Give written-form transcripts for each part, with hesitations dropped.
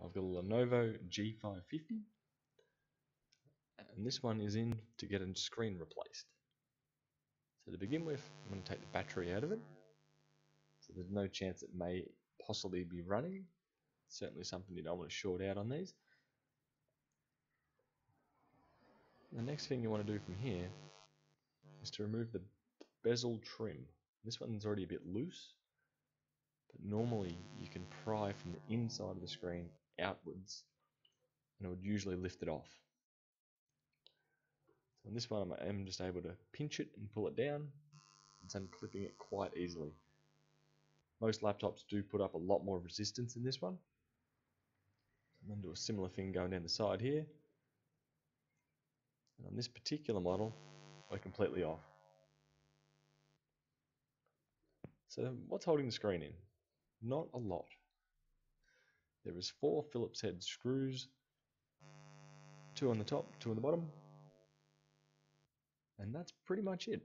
I've got a Lenovo G50, and this one is in to get a screen replaced. So to begin with, I'm going to take the battery out of it, so there's no chance it may possibly be running. Certainly something you don't want to short out on these. The next thing you want to do from here is to remove the bezel trim. This one's already a bit loose, but normally you can pry from the inside of the screen outwards, and it would usually lift it off. So on this one I am just able to pinch it and pull it down, and so I'm clipping it quite easily. Most laptops do put up a lot more resistance in this one. I'm going to do a similar thing going down the side here. And on this particular model, we're completely off. So what's holding the screen in? Not a lot. There is 4 Phillips head screws, 2 on the top, 2 on the bottom, and that's pretty much it.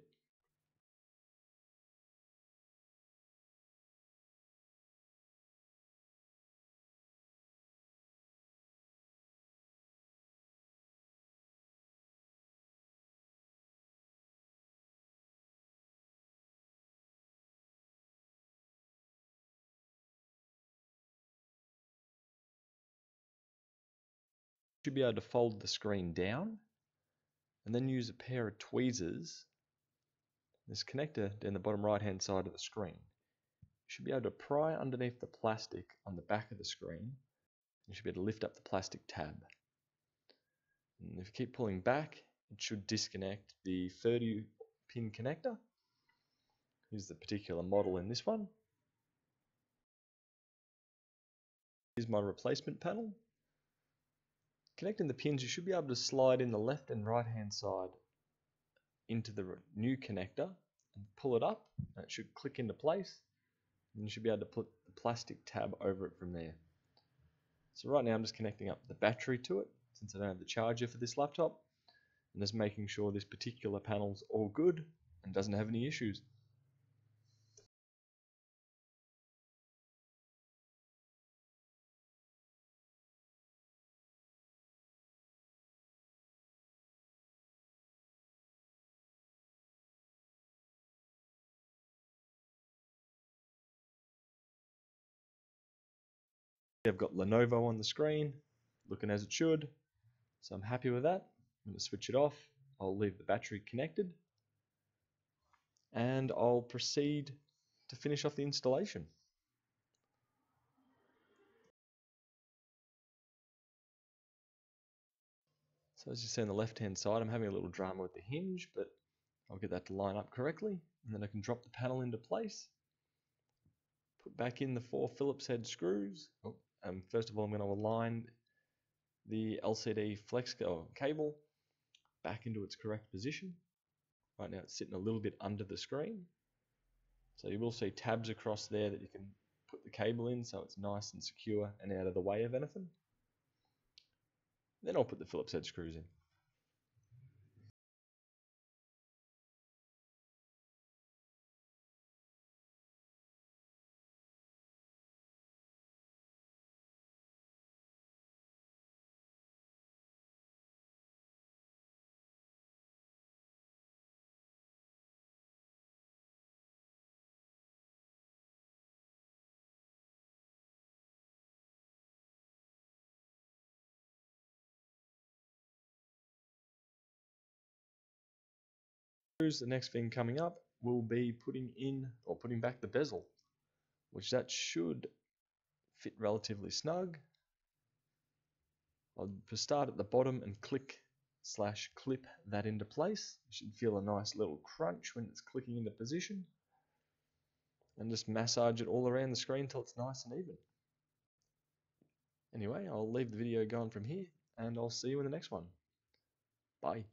You should be able to fold the screen down and then use a pair of tweezers, this connector down the bottom right hand side of the screen. You should be able to pry underneath the plastic on the back of the screen. You should be able to lift up the plastic tab. And if you keep pulling back, it should disconnect the 30 pin connector. Here's the particular model in this one. Here's my replacement panel. Connecting the pins, you should be able to slide in the left and right hand side into the new connector and pull it up, and it should click into place, and you should be able to put the plastic tab over it from there. So right now I'm just connecting up the battery to it, since I don't have the charger for this laptop, and just making sure this particular panel's all good and doesn't have any issues. I've got Lenovo on the screen, looking as it should, so I'm happy with that. I'm going to switch it off. I'll leave the battery connected, and I'll proceed to finish off the installation. So as you see on the left hand side, I'm having a little drama with the hinge, but I'll get that to line up correctly, and then I can drop the panel into place. Put back in the 4 Phillips head screws. First of all, I'm going to align the LCD flex cable back into its correct position. Right now it's sitting a little bit under the screen, so you will see tabs across there that you can put the cable in so it's nice and secure and out of the way of anything. Then I'll put the Phillips head screws in. The next thing coming up will be putting in or putting back the bezel, which that should fit relatively snug. I'll start at the bottom and clip that into place. You should feel a nice little crunch when it's clicking into position, and just massage it all around the screen until it's nice and even. Anyway, I'll leave the video going from here, and I'll see you in the next one. Bye.